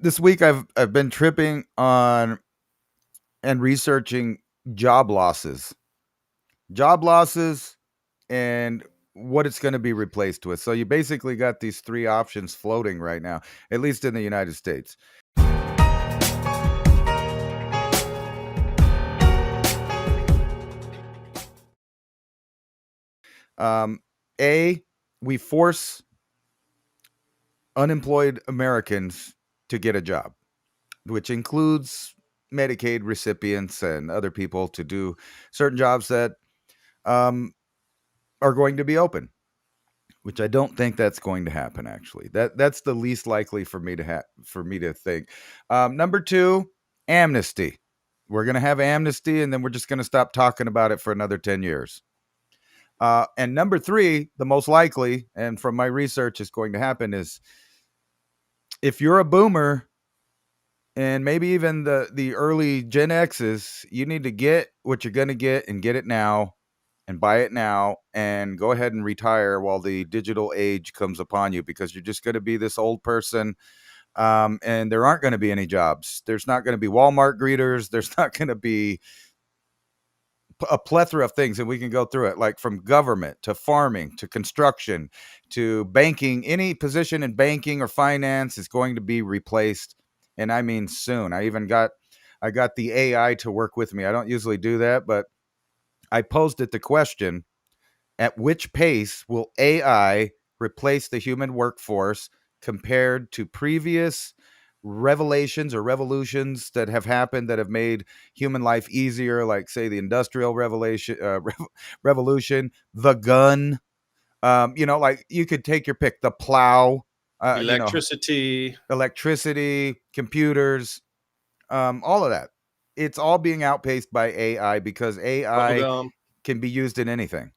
this week I've been tripping on and researching job losses. Job losses and what it's going to be replaced with. So you basically got these three options floating right now, at least in the United States. A, we force unemployed Americans to get a job, which includes Medicaid recipients and other people to do certain jobs that are going to be open, which I don't think that's going to happen. Actually, that's the least likely for me to think. Number two, amnesty. We're going to have amnesty, and then we're just going to stop talking about it for another 10 years. And number three, the most likely, and from my research is going to happen, is if you're a boomer and maybe even the early Gen X's, you need to get what you're going to get and get it now and buy it now and go ahead and retire while the digital age comes upon you, because you're just going to be this old person. And there aren't going to be any jobs. There's not going to be Walmart greeters. There's not going to be a plethora of things, and we can go through it, like from government to farming to construction to banking. Any position in banking or finance is going to be replaced, and I mean soon. I got the AI to work with me. I don't usually do that, but I posed it the question: at which pace will AI replace the human workforce compared to previous revelations or revolutions that have happened that have made human life easier, like say the industrial revolution, the gun. Like you could take your pick, the plow, Electricity. electricity, computers, all of that. It's all being outpaced by AI because AI Bubblegum. can be used in anything,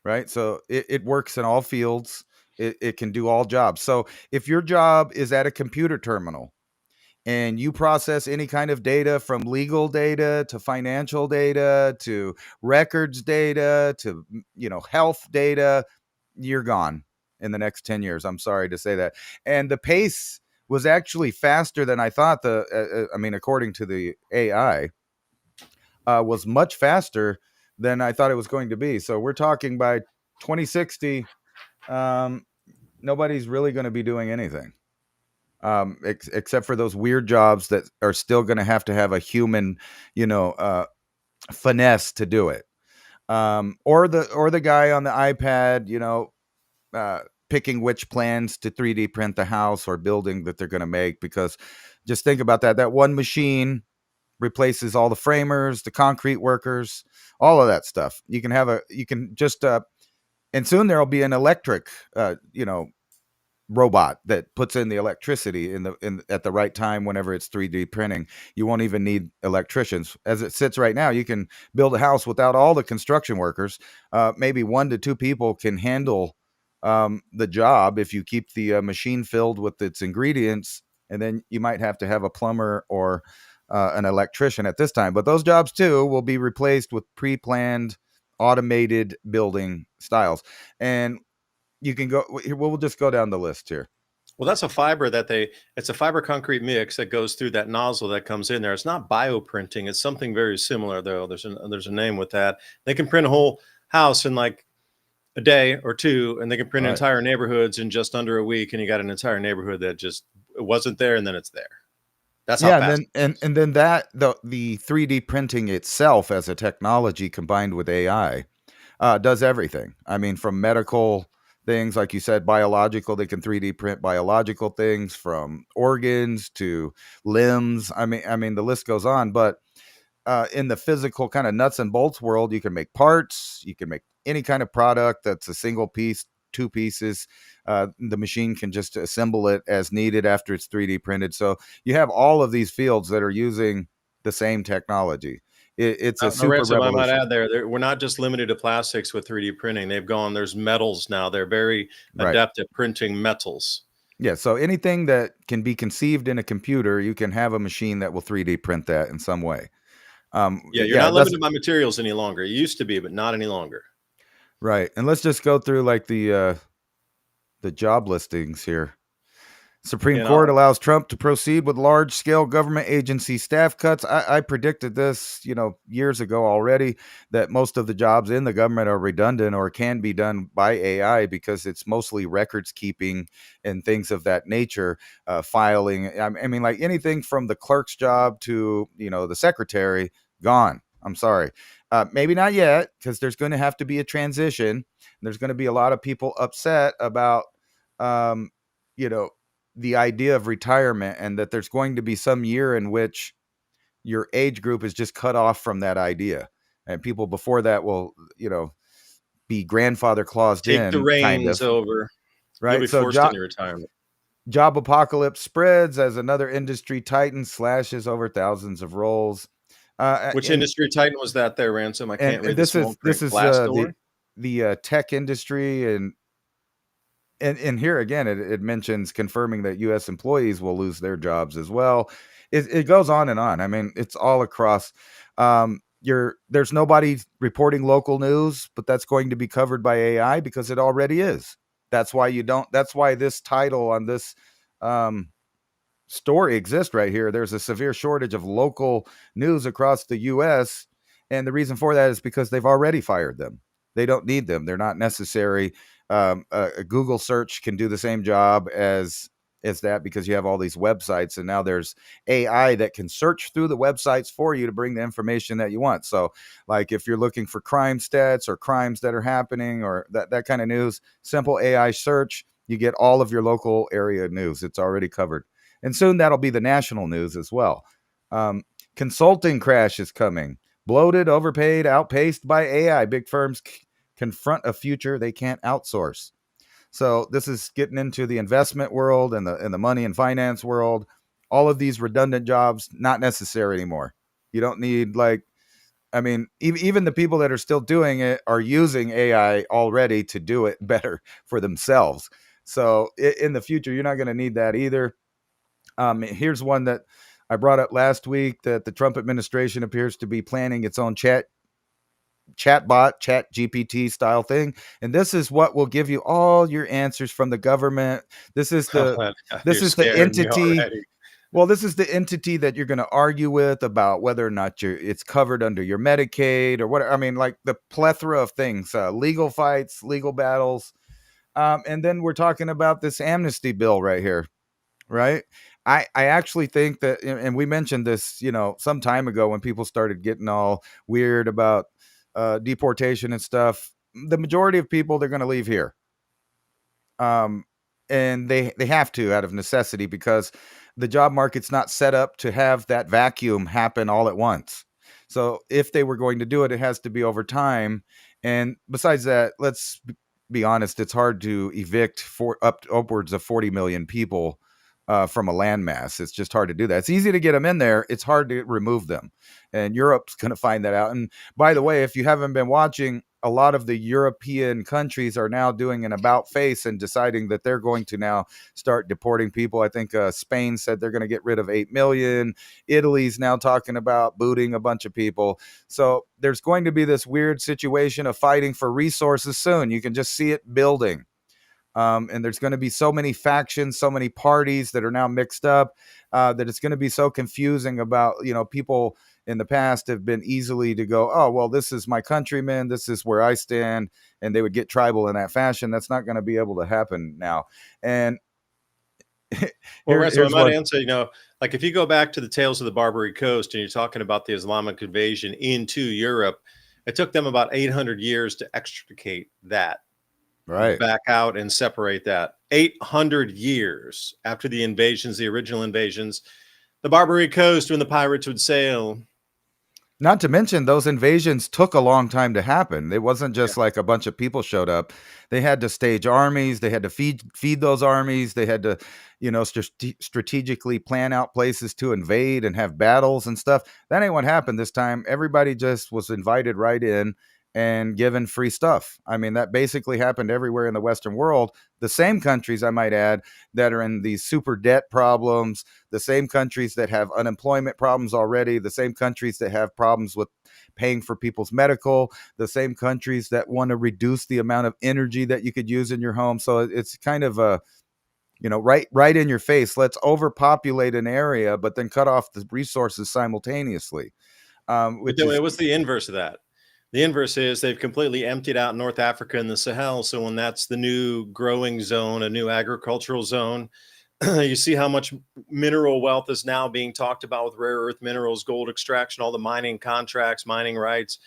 right? So it works in all fields. It can do all jobs. So if your job is at a computer terminal and you process any kind of data, from legal data to financial data to records data to health data, you're gone in the next 10 years. I'm sorry to say that. And the pace was actually faster than I thought. According to the AI, was much faster than I thought it was going to be. So we're talking by 2060, nobody's really going to be doing anything, except for those weird jobs that are still going to have a human, finesse to do it. Or the guy on the iPad, picking which plans to 3D print the house or building that they're going to make. Because just think about that one machine replaces all the framers, the concrete workers, all of that stuff. You can just and soon there'll be an electric robot that puts in the electricity at the right time whenever it's 3D printing. You won't even need electricians. As it sits right now, you can build a house without all the construction workers. Maybe 1 to 2 people can handle the job if you keep the machine filled with its ingredients, and then you might have to have a plumber or an electrician at this time. But those jobs too will be replaced with pre-planned automated building styles. And you can go, we'll just go down the list here. Well, that's a fiber it's a fiber concrete mix that goes through that nozzle that comes in there. It's not bioprinting. It's something very similar, though. There's a name with that. They can print a whole house in like a day or two, and they can print entire neighborhoods in just under a week. And you got an entire neighborhood that just wasn't there, and then it's there. That's how fast. And then that the 3D printing itself as a technology combined with AI does everything. I mean, from medical things, like you said, biological, they can 3D print biological things, from organs to limbs. I mean, the list goes on. But in the physical kind of nuts and bolts world, you can make parts, you can make any kind of product that's a single piece, 2 pieces. The machine can just assemble it as needed after it's 3D printed. So you have all of these fields that are using the same technology. It's a super revolution. I might add we're not just limited to plastics with 3D printing. There's metals now. They're very adept at printing metals. Yeah, so anything that can be conceived in a computer, you can have a machine that will 3D print that in some way. You're not limited by materials any longer. It used to be, but not any longer. Right. And let's just go through like the job listings here. Supreme You Court know, allows Trump to proceed with large-scale government agency staff cuts. I predicted this, years ago already, that most of the jobs in the government are redundant or can be done by AI because it's mostly records keeping and things of that nature, filing. I mean, like anything from the clerk's job to the secretary, gone. I'm sorry. Maybe not yet, because there's going to have to be a transition. There's going to be a lot of people upset about, um, you know the idea of retirement, and that there's going to be some year in which your age group is just cut off from that idea, and people before that will be grandfather claused take the in, kind reins of, over. You'll right? be So forced into retirement. job apocalypse spreads as another industry titan slashes over thousands of roles. Which industry titan was that there, Ransom? I can't And read the this small is print. Glassdoor? the tech industry, and here again, it mentions confirming that U.S. employees will lose their jobs as well. It goes on and on. I mean, it's all across. There's nobody reporting local news, but that's going to be covered by AI because it already is. That's why you don't. That's why this title on this um, story exists right here. There's a severe shortage of local news across the U.S. And the reason for that is because they've already fired them. They don't need them. They're not necessary. A Google search can do the same job as that, because you have all these websites, and now there's AI that can search through the websites for you to bring the information that you want. So, like if you're looking for crime stats or crimes that are happening or that kind of news, simple AI search, you get all of your local area news. It's already covered. And soon that'll be the national news as well. Um, Consulting crash is coming. Bloated, overpaid, outpaced by AI. Big firms confront a future they can't outsource. So this is getting into the investment world and the money and finance world. All of these redundant jobs not necessary anymore. You don't need, like, I mean, even the people that are still doing it are using AI already to do it better for themselves. So in the future, you're not going to need that either. Here's one that I brought up last week, that the Trump administration appears to be planning its own chatbot, chat GPT style thing. And this is what will give you all your answers from the government. This is Oh, the you're this is the scaring me entity. already. Well, this is the entity that you're going to argue with about whether or not it's covered under your Medicaid or what. I mean, like the plethora of things, legal fights, legal battles. And then we're talking about this amnesty bill right here, right? I actually think that, and we mentioned this, some time ago when people started getting all weird about deportation and stuff. The majority of people, they're going to leave here, um, and they have to, out of necessity, because the job market's not set up to have that vacuum happen all at once. So if they were going to do it, it has to be over time. And besides that, let's be honest, it's hard to evict upwards of 40 million people from a landmass. It's just hard to do that. It's easy to get them in there. It's hard to remove them. And Europe's going to find that out. And by the way, if you haven't been watching, a lot of the European countries are now doing an about face and deciding that they're going to now start deporting people. I think Spain said they're going to get rid of 8 million. Italy's now talking about booting a bunch of people. So there's going to be this weird situation of fighting for resources soon. You can just see it building. And there's going to be so many factions, so many parties that are now mixed up, that it's going to be so confusing about, people in the past have been easily to go, oh, well, this is my countryman, this is where I stand, and they would get tribal in that fashion. That's not going to be able to happen now. And Well, Ransom, I here's might one. answer, like if you go back to the Tales of the Barbary Coast and you're talking about the Islamic invasion into Europe, it took them about 800 years to extricate that Right. back out and separate that. 800 years after the invasions, the original invasions, the Barbary Coast, when the pirates would sail. Not to mention, those invasions took a long time to happen. It wasn't Yeah. just like a bunch of people showed up. They had to stage armies. They had to feed those armies. They had to, strategically plan out places to invade and have battles and stuff. That ain't what happened this time. Everybody just was invited right in and given free stuff. I mean, that basically happened everywhere in the Western world. The same countries, I might add, that are in these super debt problems, the same countries that have unemployment problems already, the same countries that have problems with paying for people's medical, the same countries that want to reduce the amount of energy that you could use in your home. So it's kind of right in your face. Let's overpopulate an area, but then cut off the resources simultaneously, But which then is what's the inverse of that? The inverse is they've completely emptied out North Africa and the Sahel. So when that's the new growing zone, a new agricultural zone, you see how much mineral wealth is now being talked about with rare earth minerals, gold extraction, all the mining contracts, mining rights,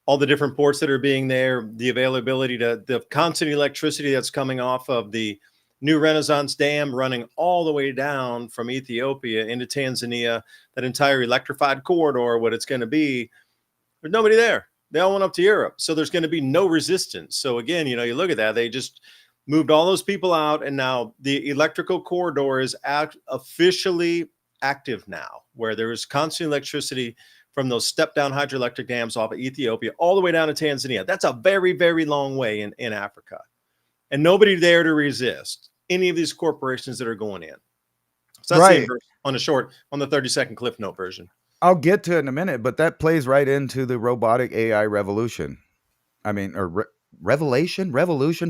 all the different ports that are being there, the availability to the constant electricity that's coming off of the new Renaissance Dam running all the way down from Ethiopia into Tanzania, that entire electrified corridor, what it's going to be. There's nobody there. They all went up to Europe. So there's going to be no resistance. So again, you look at that, they just moved all those people out. And now the electrical corridor is officially active now, where there is constant electricity from those step down hydroelectric dams off of Ethiopia all the way down to Tanzania. That's a very, very long way in Africa. And nobody there to resist any of these corporations that are going in. So that's the right. inverse on the 30-second Cliff Note version. I'll get to it in a minute, but that plays right into the robotic AI revolution. I mean, or revolution,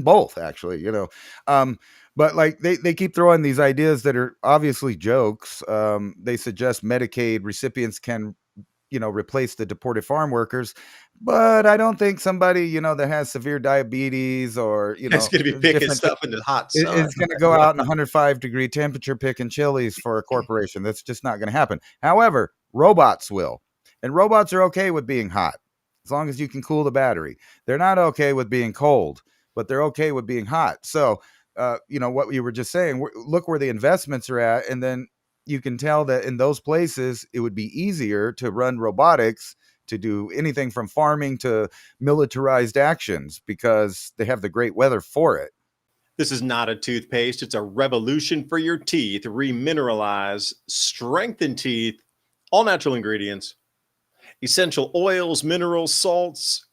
both actually, but like they keep throwing these ideas that are obviously jokes. They suggest Medicaid recipients can, replace the deported farm workers, but I don't think somebody, that has severe diabetes or, It's going to be picking different stuff in the hot sun. is going to go out in 105-degree temperature picking chilies for a corporation. That's just not going to happen. However, robots will, and robots are okay with being hot as long as you can cool the battery. They're not okay with being cold, but they're okay with being hot. So, what you were just saying, look where the investments are at, and then you can tell that in those places, it would be easier to run robotics to do anything from farming to militarized actions because they have the great weather for it. This is not a toothpaste. It's a revolution for your teeth. Remineralize, strengthen teeth, all natural ingredients, essential oils, minerals, salts.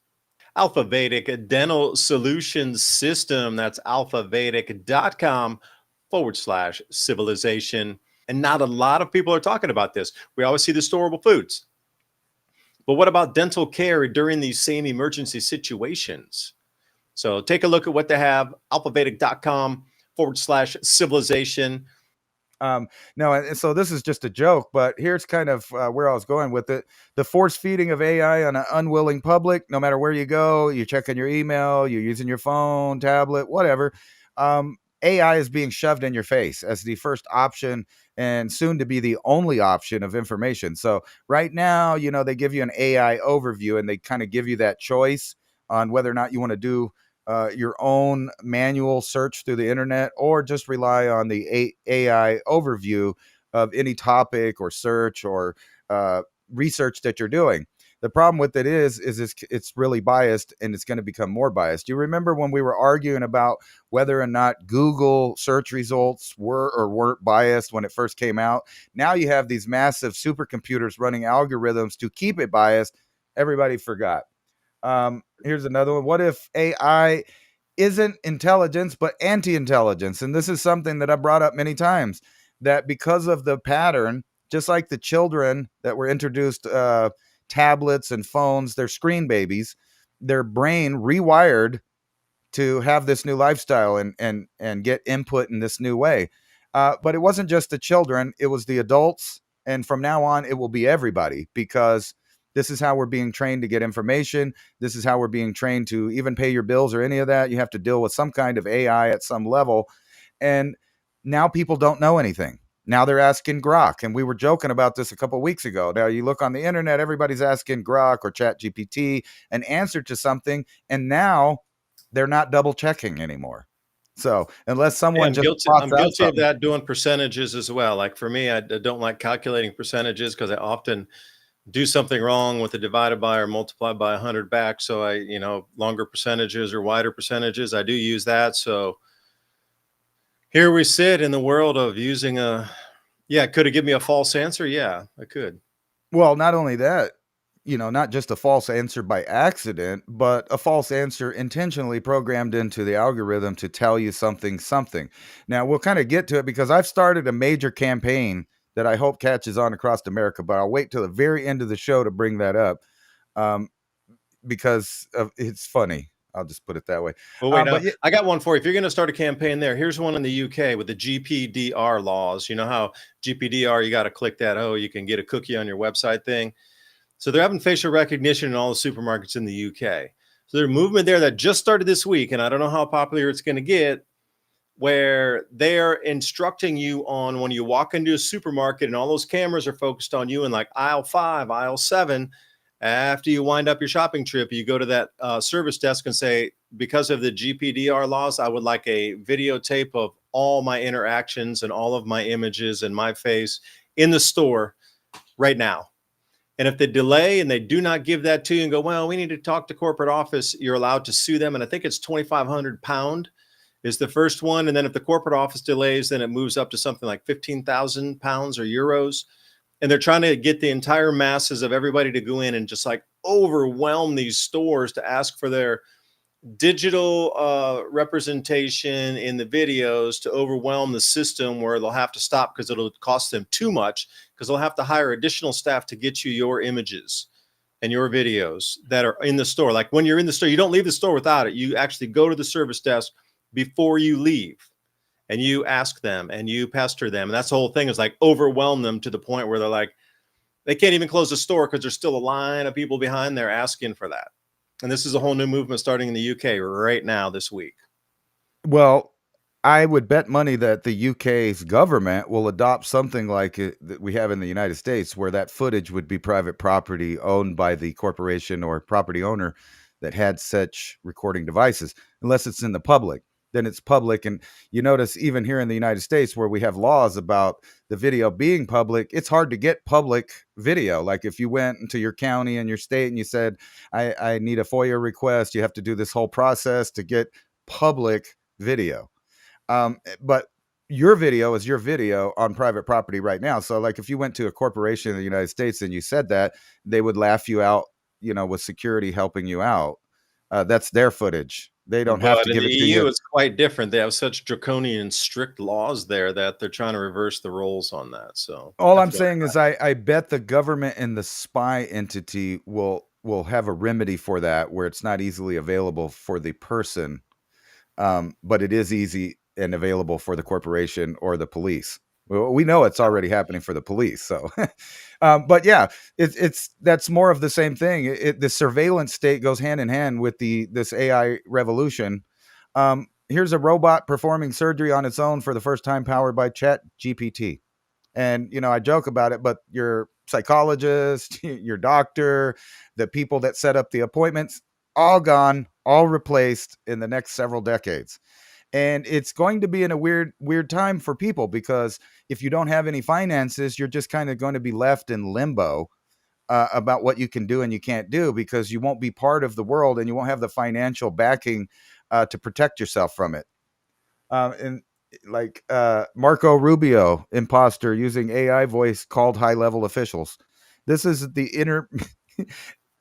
Alpha Vedic Dental Solutions System. That's alphavedic.com/civilization. And not a lot of people are talking about this. We always see the storable foods. But what about dental care during these same emergency situations? So take a look at what they have, alphavedic.com/civilization. No, and so this is just a joke, but here's kind of where I was going with it. The force feeding of AI on an unwilling public, no matter where you go, you're checking your email, you're using your phone, tablet, whatever. AI is being shoved in your face as the first option and soon to be the only option of information. So right now, they give you an AI overview and they kind of give you that choice on whether or not you want to do your own manual search through the internet or just rely on the AI overview of any topic or search or research that you're doing. The problem with it is it's really biased and it's going to become more biased. You remember when we were arguing about whether or not Google search results were or weren't biased when it first came out? Now you have these massive supercomputers running algorithms to keep it biased. Everybody forgot. Here's another one. What if AI isn't intelligence, but anti-intelligence? And this is something that I brought up many times, that because of the pattern, just like the children that were introduced tablets and phones, they're screen babies, their brain rewired to have this new lifestyle and get input in this new way. But it wasn't just the children, it was the adults. And from now on, it will be everybody, because this is how we're being trained to get information. This is how we're being trained to even pay your bills or any of that. You have to deal with some kind of AI at some level. And now people don't know anything. Now they're asking Grok. And we were joking about this a couple of weeks ago. Now you look on the internet, everybody's asking Grok or Chat GPT an answer to something. And now they're not double checking anymore. So unless Yeah, someone I'm just guilty. spots I'm out guilty of something. that, doing percentages as well. Like for me, I don't like calculating percentages because I often do something wrong with the divided by or multiplied by 100 back. So longer percentages or wider percentages, I do use that. So here we sit in the world of using could it give me a false answer? Yeah, I could. Well, not only that, not just a false answer by accident, but a false answer intentionally programmed into the algorithm to tell you something. Now, we'll kind of get to it because I've started a major campaign that I hope catches on across America, but I'll wait till the very end of the show to bring that up, because it's funny. I'll just put it that way. Well, wait, But yeah, I got one for you. If you're going to start a campaign there, here's one in the UK with the GPDR laws. You know how GPDR, you got to click that, oh, you can get a cookie on your website thing. So they're having facial recognition in all the supermarkets in the UK. So there's a movement there that just started this week, and I don't know how popular it's going to get, where they're instructing you on when you walk into a supermarket and all those cameras are focused on you in like aisle 5, aisle 7. After you wind up your shopping trip, you go to that service desk and say, because of the GPDR laws, I would like a videotape of all my interactions and all of my images and my face in the store right now. And if they delay and they do not give that to you and go, well, we need to talk to corporate office, you're allowed to sue them. And I think it's £2,500 is the first one. And then if the corporate office delays, then it moves up to something like £15,000 or euros. And they're trying to get the entire masses of everybody to go in and just like overwhelm these stores to ask for their digital representation in the videos, to overwhelm the system where they'll have to stop because it'll cost them too much, because they'll have to hire additional staff to get you your images and your videos that are in the store. Like when you're in the store, you don't leave the store without it. You actually go to the service desk before you leave and you ask them and you pester them. And that's the whole thing, is like overwhelm them to the point where they're like, they can't even close the store because there's still a line of people behind there asking for that. And this is a whole new movement starting in the UK right now this week. well, I would bet money that the UK's government will adopt something like it that we have in the United States, where that footage would be private property owned by the corporation or property owner that had such recording devices, unless it's in the public. Then it's public. And you notice even here in the United States, where we have laws about the video being public, it's hard to get public video. Like if you went into your county and your state and you said, I need a FOIA request, you have to do this whole process to get public video. But your video is your video on private property right now. So, like, if you went to a corporation in the United States and you said that, they would laugh you out, with security helping you out. That's their footage. They don't have But to in give the it to you. EU, it's quite different. They have such draconian, strict laws there that they're trying to reverse the roles on that. So, All I'm FYI. saying is, I bet the government and the spy entity will have a remedy for that, where it's not easily available for the person, but it is easy and available for the corporation or the police. Well, we know it's already happening for the police. So, but yeah, it's that's more of the same thing. The surveillance state goes hand in hand with this AI revolution. Here's a robot performing surgery on its own for the first time, powered by Chat GPT. And I joke about it, but your psychologist, your doctor, the people that set up the appointments, all gone, all replaced in the next several decades. And it's going to be in a weird time for people, because if you don't have any finances, you're just kind of going to be left in limbo about what you can do and you can't do, because you won't be part of the world and you won't have the financial backing to protect yourself from it. And like Marco Rubio, imposter using AI voice, called high level officials. This is the inner.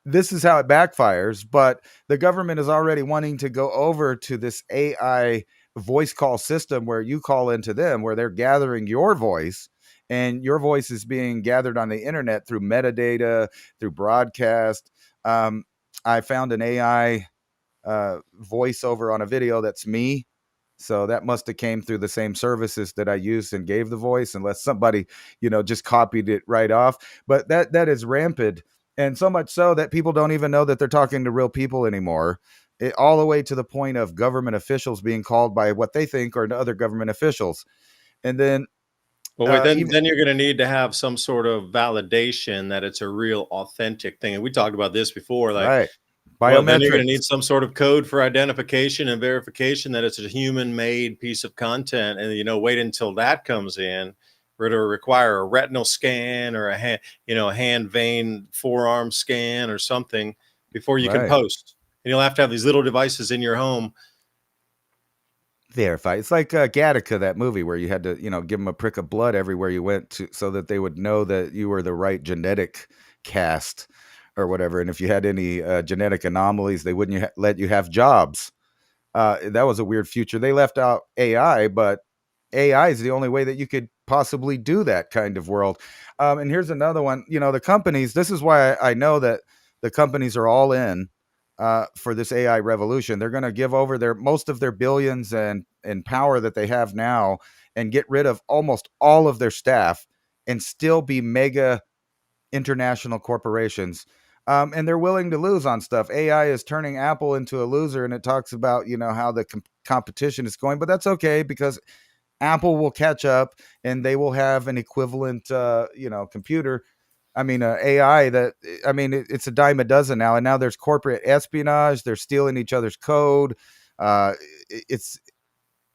This is how it backfires. But the government is already wanting to go over to this AI voice call system, where you call into them, where they're gathering your voice, and your voice is being gathered on the internet through metadata, through broadcast. I found an AI voiceover on a video that's me. So that must have came through the same services that I used and gave the voice, unless somebody, just copied it right off. But that is rampant. And so much so that people don't even know that they're talking to real people anymore. All the way to the point of government officials being called by what they think are other government officials. And then Well, wait, then even then you're going to need to have some sort of validation that it's a real, authentic thing. And we talked about this before, like, right, well, then you're going to biometrics, need some sort of code for identification and verification that it's a human-made piece of content. And wait until that comes in, for it to require a retinal scan or a hand vein forearm scan or something before you can right. post. And you'll have to have these little devices in your home. Verify. It's like Gattaca, that movie where you had to, give them a prick of blood everywhere you went to, so that they would know that you were the right genetic cast or whatever. And if you had any genetic anomalies, they wouldn't let you have jobs. That was a weird future. They left out AI, but AI is the only way that you could possibly do that kind of world. And here's another one. The companies. This is why I know that the companies are all in. for this AI revolution. They're going to give over their most of their billions and power that they have now, and get rid of almost all of their staff, and still be mega international corporations. And they're willing to lose on stuff. AI is turning Apple into a loser, and it talks about how the competition is going, but that's okay because Apple will catch up, and they will have an equivalent, computer. I mean, AI that it's a dime a dozen now, and now there's corporate espionage. They're stealing each other's code. Uh, it's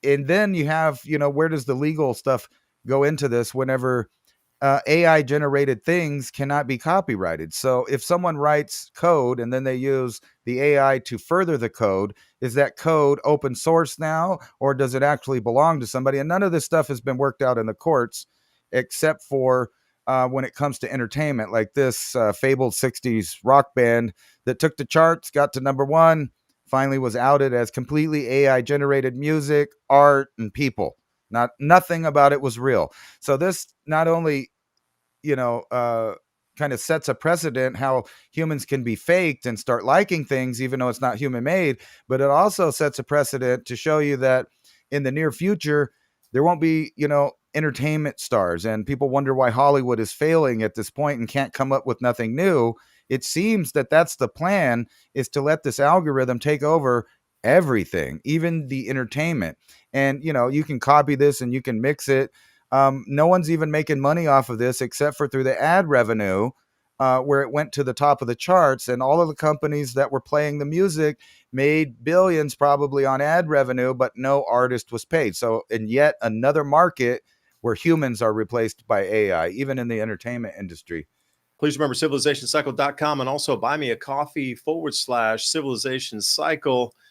and then you have, where does the legal stuff go into this? Whenever AI generated things cannot be copyrighted. So if someone writes code and then they use the AI to further the code, is that code open source now, or does it actually belong to somebody? And none of this stuff has been worked out in the courts, except for when it comes to entertainment, like this fabled 60s rock band that took the charts, got to number one, finally was outed as completely AI generated music, art, and people. Nothing about it was real. So this not only, kind of sets a precedent how humans can be faked and start liking things even though it's not human made, but it also sets a precedent to show you that in the near future there won't be, entertainment stars, and people wonder why Hollywood is failing at this point and can't come up with nothing new. It seems that that's the plan, is to let this algorithm take over everything, even the entertainment. And you can copy this and you can mix it. No one's even making money off of this except for through the ad revenue, where it went to the top of the charts, and all of the companies that were playing the music made billions probably on ad revenue, but no artist was paid. So in yet another market where humans are replaced by AI, even in the entertainment industry. Please remember civilizationcycle.com, and also buy me a coffee /civilization cycle.